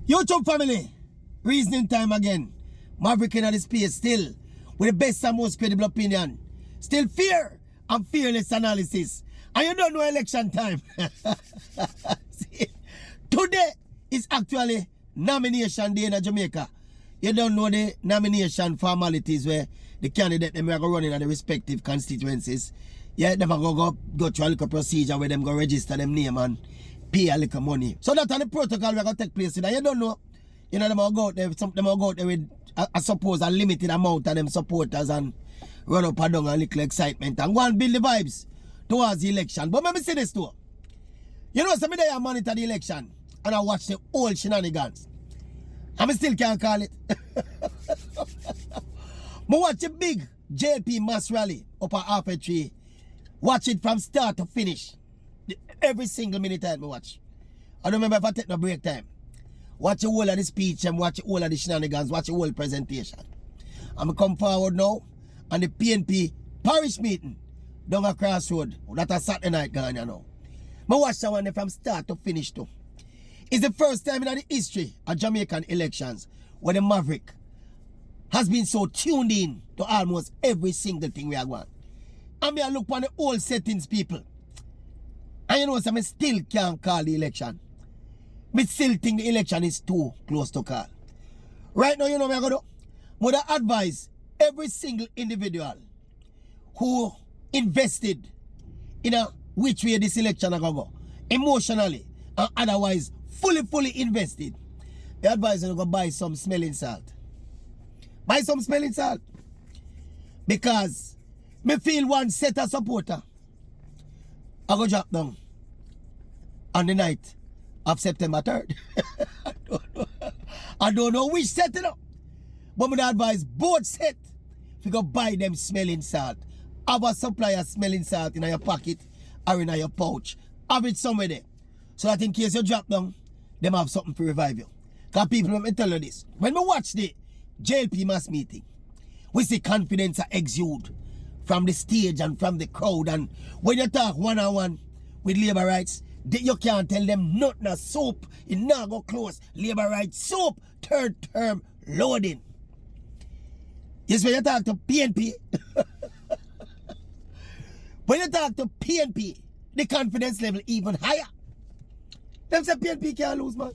YouTube family, reasoning time again. Maverick in the space still with the best and most credible opinion. Still fear and fearless analysis. And you don't know election time. See, today is actually nomination day in Jamaica. You don't know the nomination formalities where the candidate them are going to run in the respective constituencies. Yeah, them are going to go through a little procedure where them go register them name and pay a little money. So that's on the protocol we're going to take place today. You don't know. You know, them will go out there, them will go out there with, I suppose, a limited amount of them supporters and run up and down a little excitement and go and build the vibes towards the election. But let me say this too. You know, some day I monitor the election and I watch the old shenanigans. And I still can't call it. I watch a big JP mass rally up at half a tree. Watch it from start to finish. Every single minute I watch. I don't remember if I take no break time. Watch the whole of the speech and watch the whole of the shenanigans. Watch the whole presentation. I'm come forward now on the PNP parish meeting down a crossroad. That's a Saturday night gone, you know. I watch that one from start to finish too. It's the first time in the history of Jamaican elections where the Maverick has been so tuned in to almost every single thing we are going. And I look on the old settings, people. And you know, so I still can't call the election. I still think the election is too close to call. Right now, you know what I'm going to do? I'm going to advise every single individual who invested in which way this election is going to go, emotionally and otherwise fully invested. The advisor is going to buy some smelling salt. Buy some smelling salt. Because me feel one set of supporter I go drop down on the night of September 3rd. I don't know which set it up. But I advise both set if you go buy them smelling salt. Have a supply of smelling salt in your pocket or in your pouch. Have it somewhere there. So that in case you drop down, them have something to revive you. Because people, let me tell you this. When we watch the JLP mass meeting, we see confidence exude from the stage and from the crowd. And when you talk one-on-one with labor rights, you can't tell them nothing of soap. It not go close. Labor rights soap, third term loading. Yes, when you talk to PNP, when you talk to PNP, the confidence level even higher. Them say PNP can't lose, man.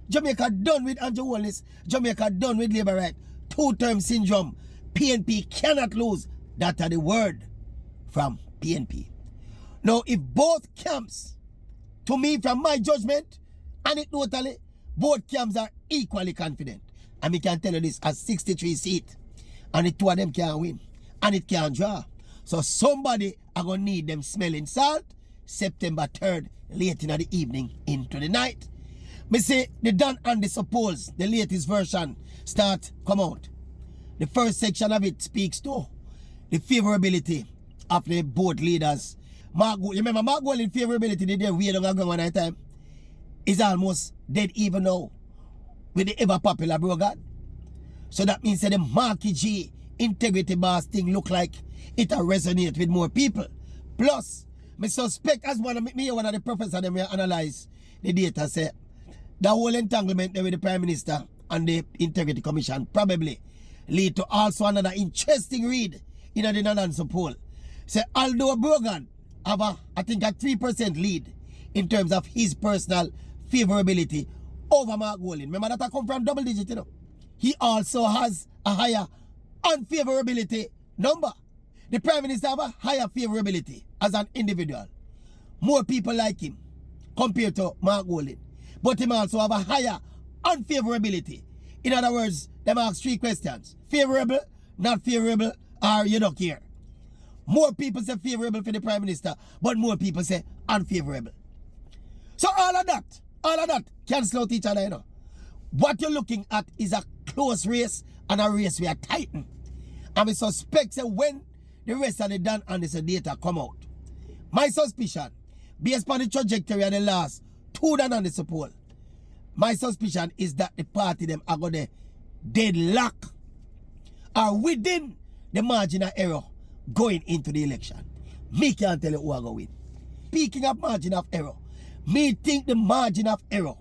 Jamaica done with Andrew Wallace. Jamaica done with labor right. Two-term syndrome. PNP cannot lose. That are the word from PNP. Now, if both camps, to me, from my judgment, anecdotally, both camps are equally confident. And we can tell you this, as 63 seats, and the two of them can't win. And it can't draw. So somebody are going to need them smelling salt September 3rd, late in the evening into the night. Me say the Dan and the Suppose, the latest version, start come out. The first section of it speaks to the favorability of the board leaders. You remember Mark Gold in favorability, the day we don't go one at a time, is almost dead even now with the ever popular Brogan. So that means that the Marky G integrity bars thing look like it resonate with more people. Plus, me suspect as one of the professors them analyze the data say the whole entanglement there with the Prime Minister and the Integrity Commission probably lead to also another interesting read in the non-answer poll. Say although Brogan have I think a 3% lead in terms of his personal favorability over Mark Golding. Remember that I come from double digit, you know. He also has a higher unfavorability number. The Prime Minister have a higher favorability as an individual. More people like him compared to Mark Golding. But him also have a higher unfavorability. In other words, them ask 3 questions. Favorable, not favorable, or you don't care. More people say favorable for the Prime Minister, but more people say unfavorable. So all of that cancel out each other, you know. What you're looking at is a close race and a race we are tightened. And we suspect that when the rest of the Dan and the data come out, my suspicion, based on the trajectory of the last 2 Dan and the poll, my suspicion is that the party them are going to deadlock are within the margin of error going into the election. Me can't tell you who are going to win. Speaking of margin of error, me think the margin of error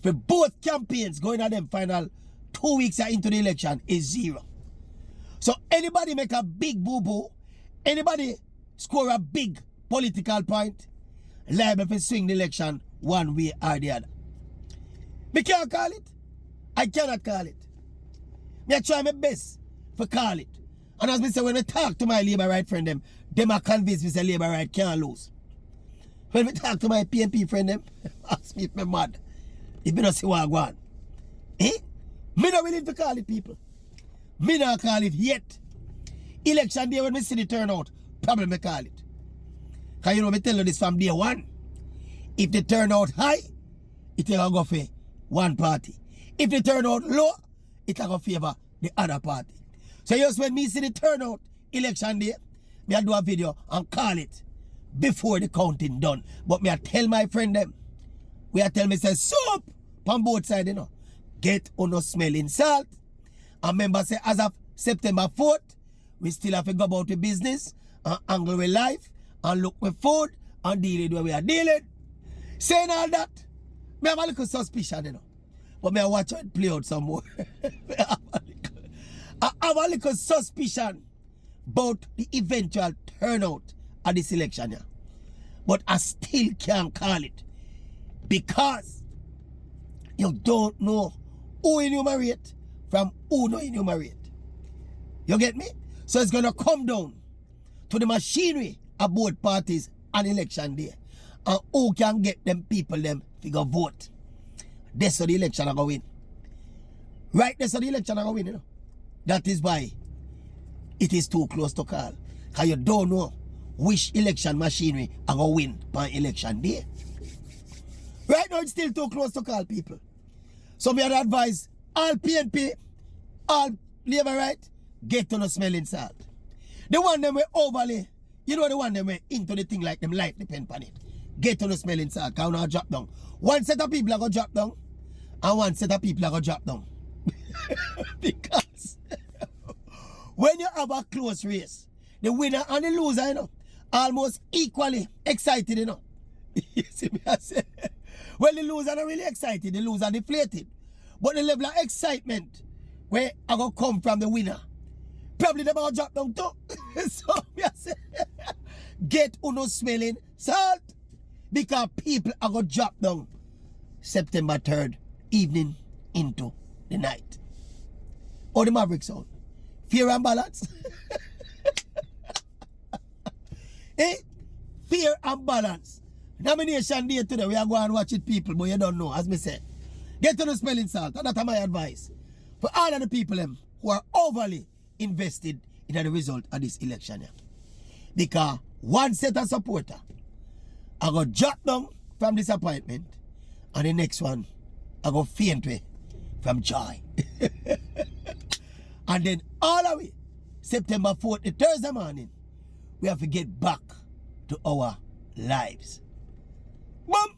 for both campaigns going at them final 2 weeks into the election is 0. So anybody make a big boo-boo, anybody score a big political point, liable to swing the election one way or the other. Me can't call it. I cannot call it. Me I try my best to call it. And as me say, when I talk to my Labour right friend them are convinced me say Labour right can't lose. When we talk to my PNP friend them, ask me if me mad. If me not see what I go on. Eh? Me not willing to call it, people. Me not call it yet. Election day when me see the turnout, probably me call it. Because you know me tell you this from day one. If the turnout high, it will go for one party. If the turnout low, it will go favor the other party. So just when me see the turnout election day, me I do a video and call it before the counting done. But me I tell my friend them, we I tell me say soup on both sides, you know. Get on no smelling salt. And remember say as of September 4th, we still have to go about the business and angle with life and look with food and deal with where we are dealing. Saying all that, me have a little suspicion, you know. But me I watch how it play out some more. I have a little suspicion about the eventual turnout of this election, yeah. But I still can't call it because you don't know who enumerate from who no enumerate. You get me? So it's gonna come down to the machinery of both parties on election day. And who can get them people them figure vote. That's how the election are going to win. Right, that's how the election are going to win, you know. That is why it is too close to call. Because you don't know which election machinery are going to win on election day. Right now it's still too close to call, people. So me would advise all PNP, all Labour right, get to the smelling salt. The one them were overly, you know the one them were into the thing like them life depend on it. Get to the smelling salt, because now drop down. One set of people are going to drop down, and one set of people are going to drop down. Because when you have a close race, the winner and the loser, you know, almost equally excited, you know. You see me, I say. Well, the loser are really excited, the loser deflated. But the level of excitement where I going to come from the winner, probably they going to drop down too. So, I say, get uno smelling salt. Because people are going to drop down September 3rd evening into the night. Or the Mavericks out. Fear and balance. Eh? Fear and balance. Nomination day today, we are going to watch it, people, but you don't know, as me say. Get to the smelling salt, and that's my advice. For all of the people who are overly invested in the result of this election. Yeah. Because one set of supporter I go drop down from disappointment, and the next one I go faint way from joy. And then all the way, September 4th, the Thursday morning, we have to get back to our lives. Boom!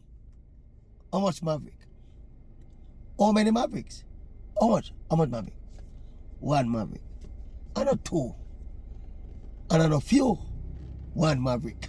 How much Maverick? How many Mavericks? How much? How much Maverick? One Maverick. And a two. And a few. One Maverick.